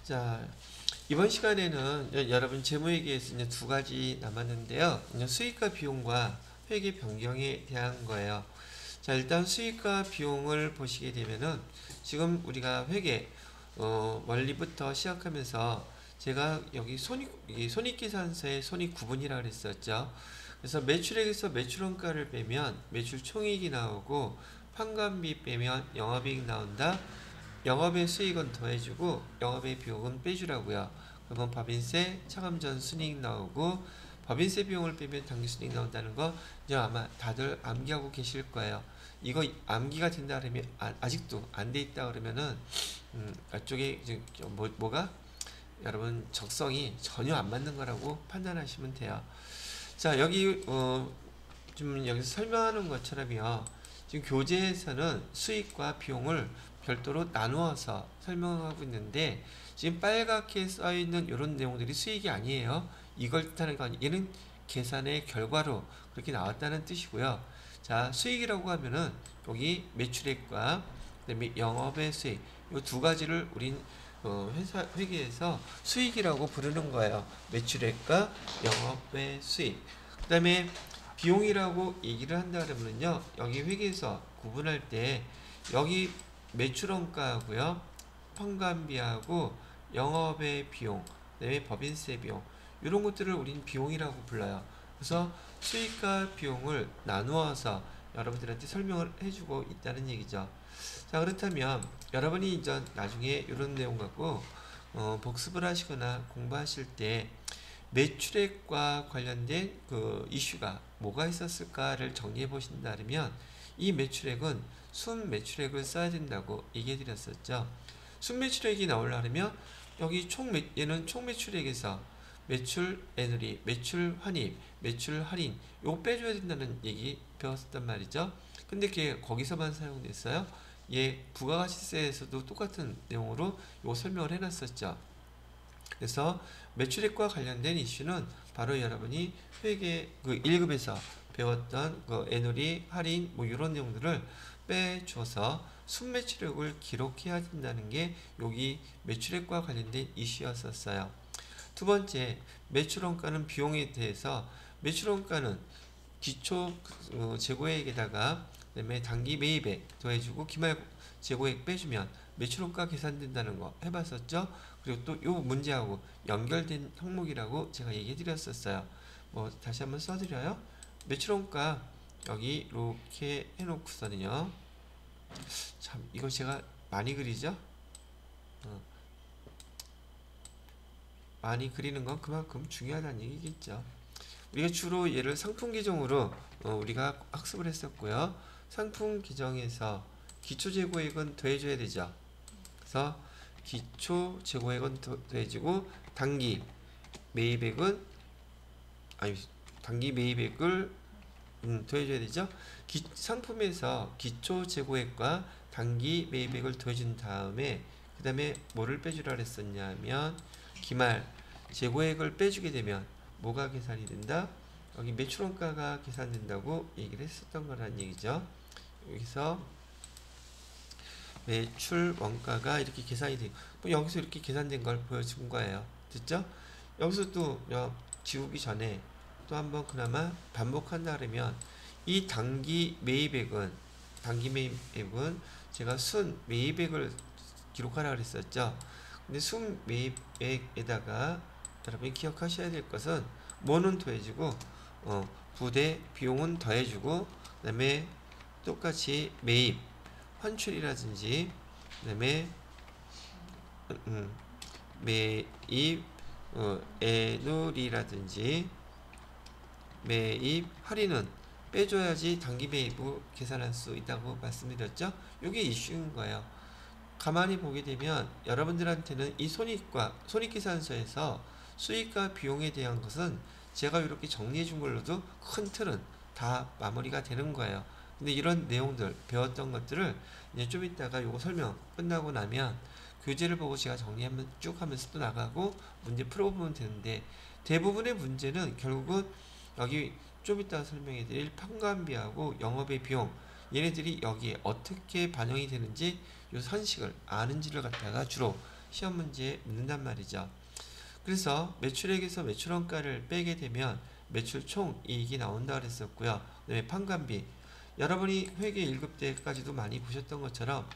자, 이번 시간에는 여러분 재무회계에서 이제 두 가지 남았는데요. 이제 수익과 비용과 회계 변경에 대한 거예요. 자, 일단 수익과 비용을 보시게 되면은 지금 우리가 회계 원리부터 시작하면서 제가 여기 손익계산서의 손익구분이라고 그랬었죠. 그래서 매출액에서 매출원가를 빼면 매출총익이 나오고 판관비 빼면 영업이익 나온다. 영업의 수익은 더해주고 영업의 비용은 빼주라고요. 그러면 법인세, 차감전 순이익 나오고 법인세 비용을 빼면 당기순이익 나온다는 거 이제 아마 다들 암기하고 계실 거예요. 이거 암기가 된다 그러면 아직도 안 돼 있다 그러면은 이쪽에 이제 뭐가 여러분 적성이 전혀 안 맞는 거라고 판단하시면 돼요. 자, 여기 좀 여기서 설명하는 것처럼요. 지금 교재에서는 수익과 비용을 별도로 나누어서 설명하고 있는데 지금 빨갛게 써 있는 이런 내용들이 수익이 아니에요. 이걸 뜻하는 건 얘는 계산의 결과로 그렇게 나왔다는 뜻이고요. 자, 수익이라고 하면은 여기 매출액과 그다음에 영업의 수익 이 두 가지를 우린 회사 회계에서 수익이라고 부르는 거예요. 매출액과 영업의 수익. 그다음에 비용이라고 얘기를 한다 그러면요. 여기 회계에서 구분할 때 여기 매출원가하고요. 판관비하고 영업의 비용, 그다음에 법인세 비용 이런 것들을 우린 비용이라고 불러요. 그래서 수익과 비용을 나누어서 여러분들한테 설명을 해주고 있다는 얘기죠. 자, 그렇다면 여러분이 이제 나중에 이런 내용 갖고 복습을 하시거나 공부하실 때 매출액과 관련된 그 이슈가 뭐가 있었을까를 정리해 보신다면 이 매출액은 순매출액을 써야 된다고 얘기해 드렸었죠. 순매출액이 나오려면 여기 얘는 총매출액에서 매출 애누리, 매출 환입, 매출 할인 요거 빼줘야 된다는 얘기 배웠었단 말이죠. 근데 그게 거기서만 사용됐어요. 얘 부가가치세에서도 똑같은 내용으로 요거 설명을 해놨었죠. 그래서 매출액과 관련된 이슈는 바로 여러분이 회계 그 1급에서 배웠던 그 애누리, 할인 뭐 이런 내용들을 빼줘서 순매출액을 기록해야 된다는 게 여기 매출액과 관련된 이슈였었어요. 두 번째, 매출원가는 비용에 대해서 매출원가는 기초 재고액에다가 그다음에 단기 매입액 더해주고 기말 재고액 빼주면 매출원가 계산된다는 거 해봤었죠. 그리고 또 요 문제하고 연결된 항목이라고 제가 얘기해 드렸었어요. 뭐 다시 한번 써드려요. 매출원가 여기 이렇게 해놓고서는요. 참 이거 제가 많이 그리죠. 많이 그리는 건 그만큼 중요하다는 얘기겠죠. 우리가 주로 얘를 상품 규정으로 우리가 학습을 했었고요. 상품 규정에서 기초 재고액은 더해줘야 되죠. 그래서 기초 재고액은 더해지고 단기 매입액은 단기 매입액을 더해줘야 되죠. 상품에서 기초 재고액과 단기 매입액을 더해준 다음에 그 다음에 뭐를 빼주라 그랬었냐면 기말 재고액을 빼주게 되면 뭐가 계산이 된다? 여기 매출원가가 계산된다고 얘기를 했었던 거란 얘기죠. 여기서 매출원가가 이렇게 계산이 되고 여기서 이렇게 계산된 걸 보여준 거예요. 됐죠? 여기서 또 지우기 전에 또 한번 그나마 반복한다 그러면 이 단기 매입액은 제가 순 매입액을 기록하라 그랬었죠. 근데 순 매입액에다가 여러분이 기억하셔야 될 것은 뭐는 더해주고 부대 비용은 더해주고 그 다음에 똑같이 매입 환출이라든지 그 다음에 매입 애누리라든지 매입 할인은 빼줘야지 단기 매입을 계산할 수 있다고 말씀드렸죠. 이게 이슈인 거예요. 가만히 보게 되면 여러분들한테는 이 손익계산서에서 수익과 비용에 대한 것은 제가 이렇게 정리해 준 걸로도 큰 틀은 다 마무리가 되는 거예요. 근데 이런 내용들 배웠던 것들을 이제 좀 이따가 요거 설명 끝나고 나면 교재를 보고 제가 정리하면 쭉 하면서 또 나가고 문제 풀어보면 되는데 대부분의 문제는 결국은 여기 좀 이따 설명해 드릴 판관비하고 영업의 비용 얘네들이 여기에 어떻게 반영이 되는지 요 선식을 아는지를 갖다가 주로 시험 문제에 묻는단 말이죠. 그래서 매출액에서 매출원가를 빼게 되면 매출 총 이익이 나온다 그랬었고요. 그다음에 판관비, 여러분이 회계 1급 때까지도 많이 보셨던 것처럼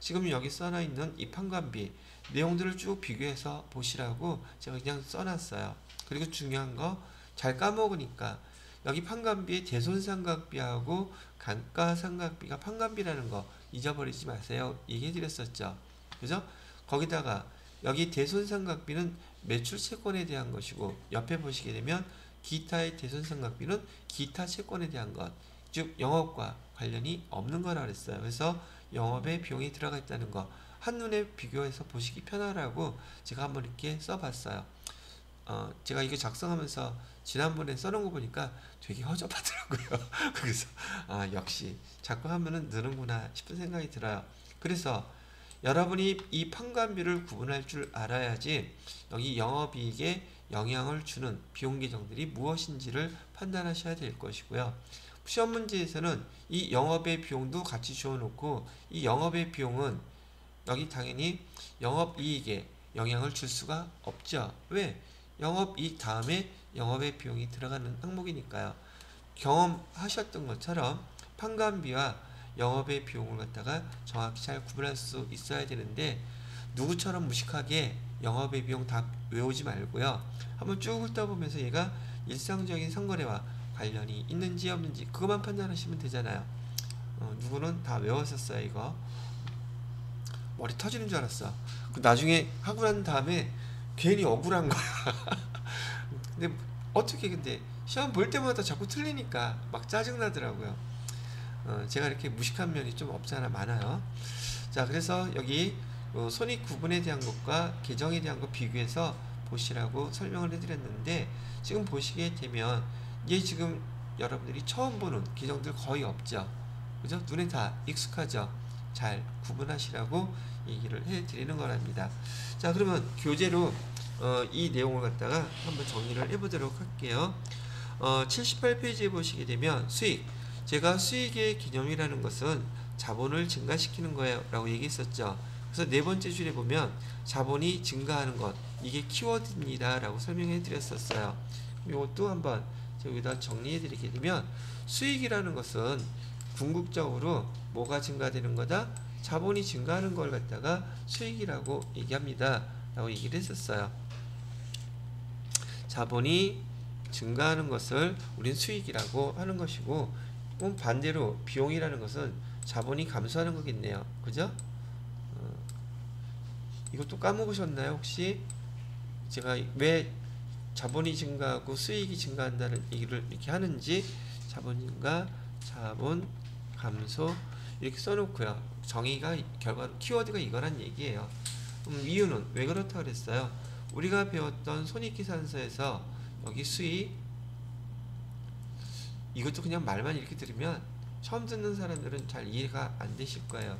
지금 여기 써놔 있는 이 판관비 내용들을 쭉 비교해서 보시라고 제가 그냥 써놨어요. 그리고 중요한 거 잘 까먹으니까 여기 판관비의 대손상각비하고 감가상각비가 판관비라는 거 잊어버리지 마세요. 얘기해 드렸었죠. 그죠? 거기다가 여기 대손상각비는 매출 채권에 대한 것이고, 옆에 보시게 되면 기타의 대손상각비는 기타 채권에 대한 것, 즉 영업과 관련이 없는 거라 그랬어요. 그래서 영업에 비용이 들어가 있다는 거 한눈에 비교해서 보시기 편하라고 제가 한번 이렇게 써봤어요. 제가 이거 작성하면서 지난번에 써놓은 거 보니까 되게 허접하더라고요. 그래서 역시 자꾸 하면은 느는구나 싶은 생각이 들어요. 그래서 여러분이 이 판관비를 구분할 줄 알아야지 여기 영업이익에 영향을 주는 비용 계정들이 무엇인지를 판단하셔야 될 것이고요. 시험 문제에서는 이 영업의 비용도 같이 주어놓고, 이 영업의 비용은 여기 당연히 영업이익에 영향을 줄 수가 없죠. 왜? 영업이익 다음에 영업의 비용이 들어가는 항목이니까요. 경험하셨던 것처럼 판관비와 영업의 비용을 갖다가 정확히 잘 구분할 수 있어야 되는데, 누구처럼 무식하게 영업의 비용 다 외우지 말고요. 한번 쭉 훑어보면서 얘가 일상적인 상거래와 관련이 있는지 없는지 그것만 판단하시면 되잖아요. 누구는 다 외웠었어요. 이거 머리 터지는 줄 알았어. 나중에 하고 난 다음에 괜히 억울한 거야. 근데 어떻게, 근데 시험 볼 때마다 자꾸 틀리니까 막 짜증나더라고요. 제가 이렇게 무식한 면이 좀 없잖아, 많아요. 자, 그래서 여기 손익 구분에 대한 것과 계정에 대한 것 비교해서 보시라고 설명을 해드렸는데, 지금 보시게 되면 이게 지금 여러분들이 처음 보는 계정들 거의 없죠. 그죠? 눈에 다 익숙하죠. 잘 구분하시라고 얘기를 해드리는 거랍니다. 자, 그러면 교재로 이 내용을 갖다가 한번 정리를 해보도록 할게요. 78페이지에 보시게 되면 수익, 제가 수익의 개념이라는 것은 자본을 증가시키는 거예요 라고 얘기했었죠. 그래서 네 번째 줄에 보면 자본이 증가하는 것, 이게 키워드입니다 라고 설명해 드렸었어요. 이것도 한번 여기다 정리해 드리게 되면, 수익이라는 것은 궁극적으로 뭐가 증가되는 거다? 자본이 증가하는 걸 갖다가 수익이라고 얘기합니다 라고 얘기를 했었어요. 자본이 증가하는 것을 우린 수익이라고 하는 것이고, 그럼 반대로 비용이라는 것은 자본이 감소하는 거겠네요. 그죠? 이것도 까먹으셨나요? 혹시 제가 왜 자본이 증가하고 수익이 증가한다는 얘기를 이렇게 하는지, 자본 증가, 자본 감소 이렇게 써놓고요. 정의가 결과로 키워드가 이거란 얘기예요. 이유는 왜 그렇다고 그랬어요? 우리가 배웠던 손익계산서에서 여기 수익, 이것도 그냥 말만 이렇게 들으면 처음 듣는 사람들은 잘 이해가 안 되실 거예요.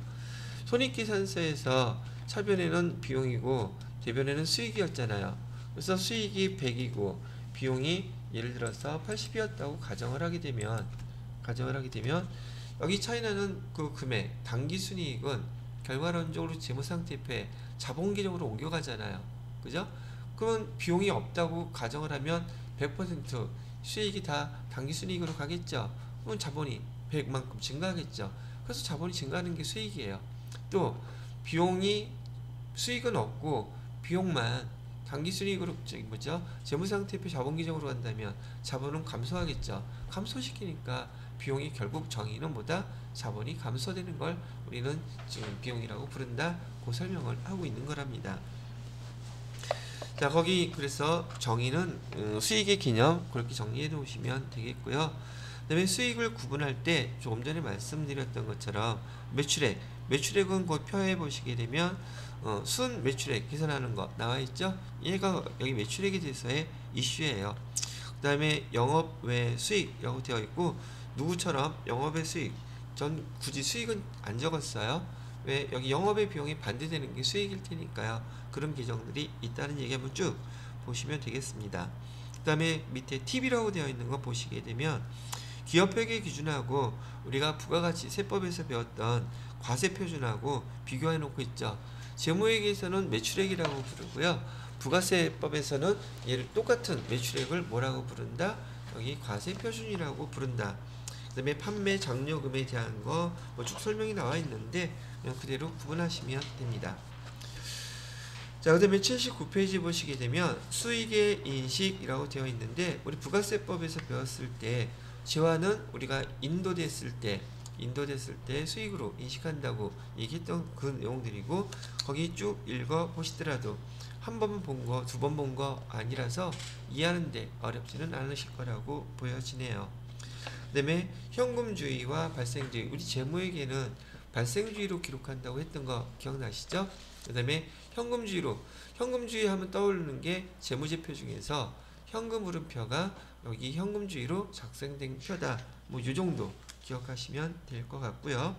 손익계산서에서 차변에는 비용이고 대변에는 수익이었잖아요. 그래서 수익이 100이고 비용이 예를 들어서 80이었다고 가정을 하게 되면 여기 차이나는 그 금액, 당기순이익은 결과론적으로 재무상태표에 자본계정으로 옮겨가잖아요. 그죠? 그러면 비용이 없다고 가정을 하면 100% 수익이 다 당기순이익으로 가겠죠. 그러면 자본이 100만큼 증가하겠죠. 그래서 자본이 증가하는 게 수익이에요. 또 비용이, 수익은 없고 비용만 당기순이익으로 재무상태표 자본계정으로 간다면 자본은 감소하겠죠. 감소시키니까 비용이 결국 정의는 뭐다? 자본이 감소되는 걸 우리는 지금 비용이라고 부른다. 그 설명을 하고 있는 거랍니다. 자, 거기 그래서 정의는 수익의 개념 그렇게 정리해 놓으시면 되겠고요. 그 다음에 수익을 구분할 때 조금 전에 말씀드렸던 것처럼 매출액은 곧 표에 보시게 되면 순 매출액 계산하는 거 나와 있죠. 얘가 여기 매출액에 대해서의 이슈예요. 그 다음에 영업 외 수익이라고 되어 있고, 누구처럼 영업의 수익, 전 굳이 수익은 안 적었어요. 왜? 여기 영업의 비용이 반대되는 게 수익일 테니까요. 그런 계정들이 있다는 얘기 한번 쭉 보시면 되겠습니다. 그 다음에 밑에 팁이라고 되어 있는 거 보시게 되면, 기업회계 기준하고 우리가 부가가치 세법에서 배웠던 과세표준하고 비교해 놓고 있죠. 재무회계에서는 매출액이라고 부르고요. 부가세법에서는 얘를 똑같은 매출액을 뭐라고 부른다? 여기 과세표준이라고 부른다. 그 다음에 판매 장려금에 대한 거 쭉 설명이 나와 있는데 그냥 그대로 구분하시면 됩니다. 자, 그 다음에 79페이지 보시게 되면 수익의 인식이라고 되어 있는데 우리 부가세법에서 배웠을 때 재화는 우리가 인도됐을 때 수익으로 인식한다고 얘기했던 그 내용들이고 거기 쭉 읽어 보시더라도 한 번 본 거, 두 번 본 거 아니라서 이해하는데 어렵지는 않으실 거라고 보여지네요. 그 다음에 현금주의와 발생주의, 우리 재무회계는 발생주의로 기록한다고 했던 거 기억나시죠? 그 다음에 현금주의 하면 떠오르는 게 재무제표 중에서 현금 흐름표가 여기 현금주의로 작성된 표다. 뭐 이 정도 기억하시면 될 것 같고요.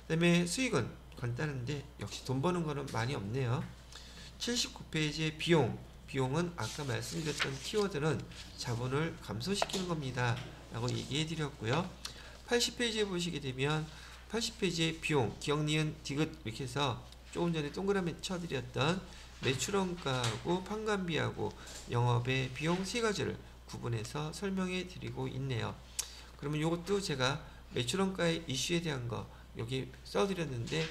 그 다음에 수익은 간단한데 역시 돈 버는 거는 많이 없네요. 79페이지의 비용은 아까 말씀드렸던 키워드는 자본을 감소시키는 겁니다 라고 얘기해 드렸고요. 80페이지에 보시게 되면 80페이지의 비용, 기억, 니은, 디귿 이렇게 해서 조금 전에 동그라미 쳐드렸던 매출원가하고 판관비하고 영업의 비용 세 가지를 구분해서 설명해 드리고 있네요. 그러면 이것도 제가 매출원가의 이슈에 대한 거 여기 써드렸는데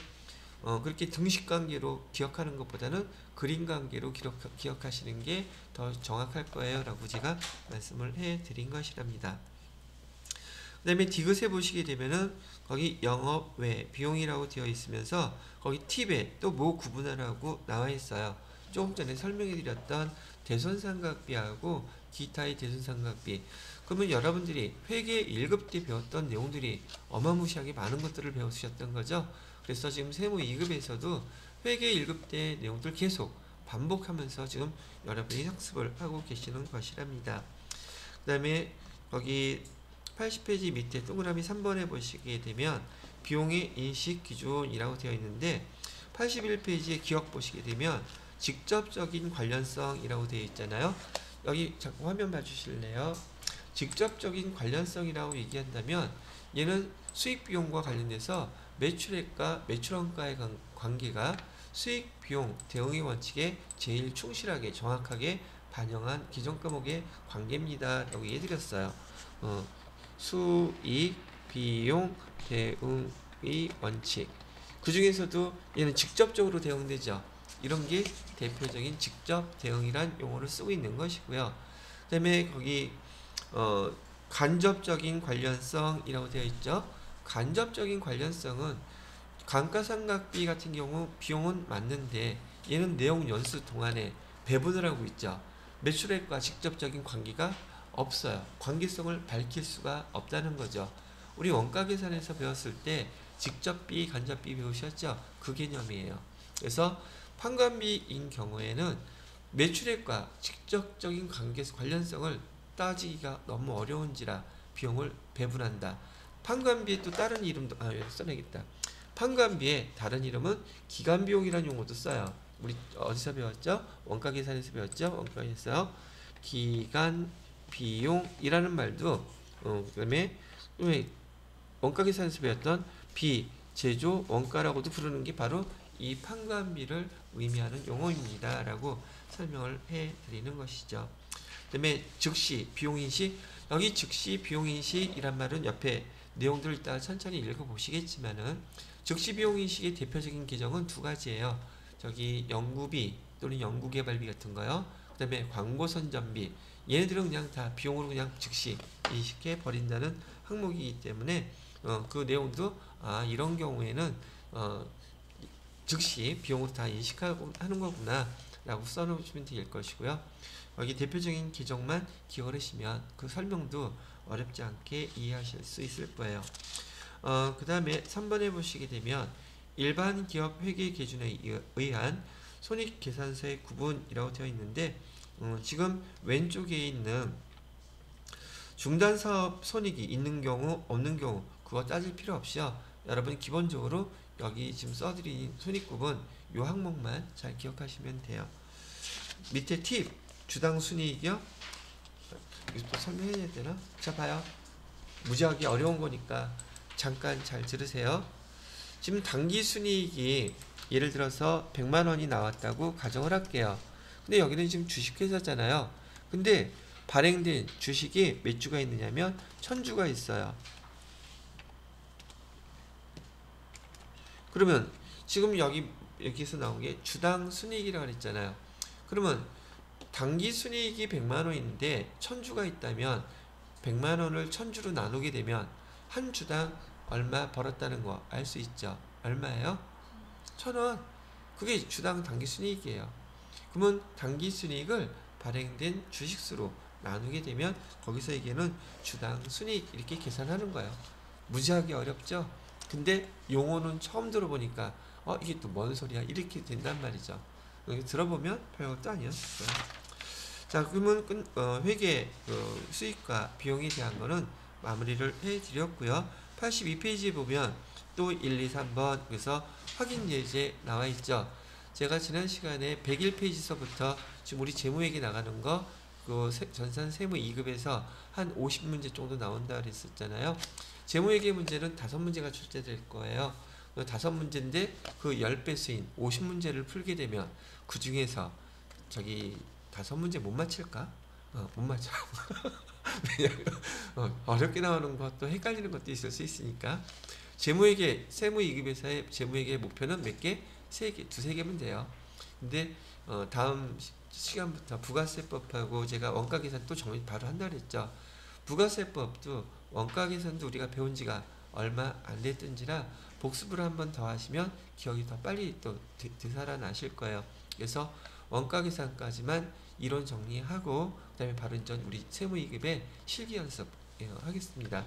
그렇게 등식 관계로 기억하는 것보다는 그림 관계로 기억하시는 게 더 정확할 거예요 라고 제가 말씀을 해 드린 것이랍니다. 그 다음에 디귿에 보시게 되면은 거기 영업 외 비용이라고 되어 있으면서 거기 팁에 또 뭐 구분하라고 나와 있어요. 조금 전에 설명해 드렸던 대손상각비하고 기타의 대손상각비. 그러면 여러분들이 회계 1급 때 배웠던 내용들이 어마무시하게 많은 것들을 배우셨던 거죠. 그래서 지금 세무 2급에서도 회계 1급 때 내용들 계속 반복하면서 지금 여러분이 학습을 하고 계시는 것이랍니다. 그 다음에 거기 80페이지 밑에 동그라미 3번에 보시게 되면 비용의 인식 기준이라고 되어 있는데 81페이지에 기억 보시게 되면 직접적인 관련성이라고 되어 있잖아요. 여기 잠깐 화면 봐주실래요? 직접적인 관련성이라고 얘기한다면 얘는 수익 비용과 관련돼서 매출액과 매출원가의 관계가 수익 비용 대응의 원칙에 제일 충실하게 정확하게 반영한 기존 과목의 관계입니다 라고 얘기해드렸어요. 수익 비용 대응의 원칙, 그 중에서도 얘는 직접적으로 대응되죠. 이런 게 대표적인 직접 대응이란 용어를 쓰고 있는 것이고요. 그 다음에 거기 간접적인 관련성이라고 되어 있죠. 간접적인 관련성은 감가상각비 같은 경우 비용은 맞는데 얘는 내용 연수 동안에 배분을 하고 있죠. 매출액과 직접적인 관계가 없어요. 관계성을 밝힐 수가 없다는 거죠. 우리 원가계산에서 배웠을 때 직접비, 간접비 배우셨죠? 그 개념이에요. 그래서 판관비인 경우에는 매출액과 직접적인 관련성을 따지기가 너무 어려운지라 비용을 배분한다. 판관비의 또 다른 이름도 써내겠다. 판관비의 다른 이름은 기간비용이라는 용어도 써요. 우리 어디서 배웠죠? 원가계산에서 배웠죠? 원가에서 기간비용이라는 말도 그 다음에 원가계산에서 배웠던 비제조 원가라고도 부르는 게 바로 이 판관비를 의미하는 용어입니다 라고 설명을 해 드리는 것이죠. 그 다음에 즉시 비용인식, 여기 즉시 비용인식이란 말은 옆에 내용들을 일단 천천히 읽어보시겠지만은 즉시 비용인식의 대표적인 계정은 두 가지예요. 저기 연구비 또는 연구개발비 같은 거요. 그 다음에 광고선전비, 얘네들은 그냥 다 비용으로 그냥 즉시 인식해 버린다는 항목이기 때문에 그 내용도 이런 경우에는 즉시 비용으로 다 인식하고 하는 거구나 라고 써놓으시면 될 것이고요. 여기 대표적인 계정만 기억을 하시면 그 설명도 어렵지 않게 이해하실 수 있을 거예요. 그 다음에 3번에 보시게 되면 일반 기업 회계 기준에 의한 손익계산서의 구분이라고 되어 있는데 지금 왼쪽에 있는 중단사업 손익이 있는 경우 없는 경우 그거 따질 필요 없이요. 여러분 기본적으로 여기 지금 써드린 손익구분 요 항목만 잘 기억하시면 돼요. 밑에 팁 주당 순이익이요. 이거 또 설명해야 되나? 자 봐요. 무지하게 어려운 거니까 잠깐 잘 들으세요. 지금 당기 순이익이 예를 들어서 100만 원이 나왔다고 가정을 할게요. 근데 여기는 지금 주식회사잖아요. 근데 발행된 주식이 몇 주가 있느냐면 1000주가 있어요. 그러면 지금 여기서 나온 게 주당 순이익이라고 그랬잖아요. 그러면 당기 순이익이 100만 원인데 1000주가 있다면 100만 원을 1000주로 나누게 되면 한 주당 얼마 벌었다는 거 알 수 있죠. 얼마예요? 1000원. 그게 주당 당기 순이익이에요. 그러면 당기 순이익을 발행된 주식수로 나누게 되면 거기서 이게는 주당 순이익 이렇게 계산하는 거예요. 무지하게 어렵죠? 근데 용어는 처음 들어보니까 이게 또 뭔 소리야 이렇게 된단 말이죠. 들어보면 별것도 아니었어요. 자, 그러면 회계 수익과 비용에 대한 거는 마무리를 해드렸고요. 82페이지에 보면 또 1, 2, 3번 그래서 확인 예제 나와 있죠. 제가 지난 시간에 101페이지서부터 지금 우리 재무회계 나가는 거 그 전산 세무 2급에서 한 50문제 정도 나온다 그랬었잖아요. 재무회계 문제는 5문제가 출제될 거예요. 5문제인데 그 10배수인 50문제를 풀게 되면 그 중에서 5문제 못 맞힐까? 못 맞춰. 왜냐면 어렵게 나오는 것도 헷갈리는 것도 있을 수 있으니까. 재무회계 세무 2급에서의 재무회계 목표는 몇 개? 3개, 2-3개면 돼요. 근데 다음 시간부터 부가세법하고 제가 원가계산 또 정리 바로 한다 그랬죠. 부가세법도 원가계산도 우리가 배운 지가 얼마 안 됐던지라 복습을 한 번 더 하시면 기억이 더 빨리 또 되살아나실 거예요. 그래서 원가계산까지만 이론 정리하고 그 다음에 바로 이제 우리 세무 2급의 실기 연습 하겠습니다.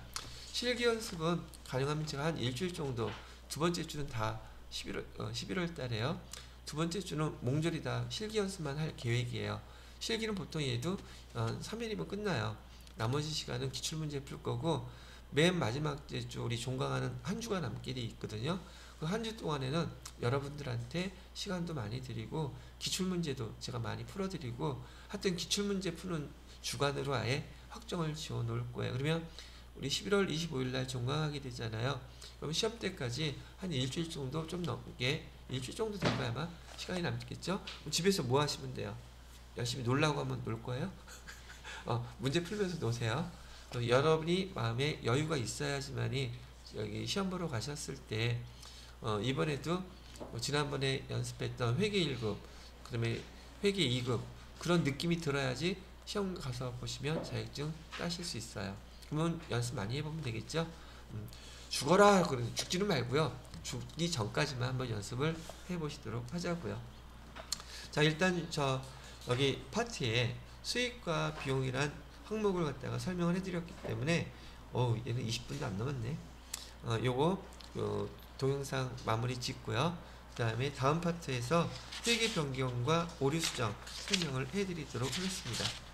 실기 연습은 가능하면 제가 한 일주일 정도, 두 번째 주는 다 11월 달에요. 두 번째 주는 몽졸이 다 실기 연습만 할 계획이에요. 실기는 보통 얘도 3일이면 끝나요. 나머지 시간은 기출문제 풀 거고 맨 마지막 주 우리 종강하는 한 주가 남길이 있거든요. 그 한 주 동안에는 여러분들한테 시간도 많이 드리고 기출문제도 제가 많이 풀어드리고 하여튼 기출문제 푸는 주간으로 아예 확정을 지어 놓을 거예요. 그러면 우리 11월 25일 날 종강하게 되잖아요. 그럼 시험 때까지 한 일주일 정도 좀 넘게 일주일 정도 될 거야 아마 시간이 남겠죠. 집에서 뭐 하시면 돼요? 열심히 놀라고 하면 놀 거예요? 문제 풀면서 노세요. 여러분이 마음에 여유가 있어야지만이 여기 시험 보러 가셨을 때 이번에도 지난번에 연습했던 회계 1급 그 다음에 회계 2급 그런 느낌이 들어야지 시험 가서 보시면 자격증 따실 수 있어요. 그러면 연습 많이 해보면 되겠죠. 죽어라 그러면 죽지는 말고요. 죽기 전까지만 한번 연습을 해보시도록 하자고요. 자, 일단 여기 파트에 수익과 비용이란 항목을 갖다가 설명을 해드렸기 때문에 얘는 20분도 안 넘었네. 요거 동영상 마무리 짓고요. 그 다음에 다음 파트에서 회계 변경과 오류 수정 설명을 해드리도록 하겠습니다.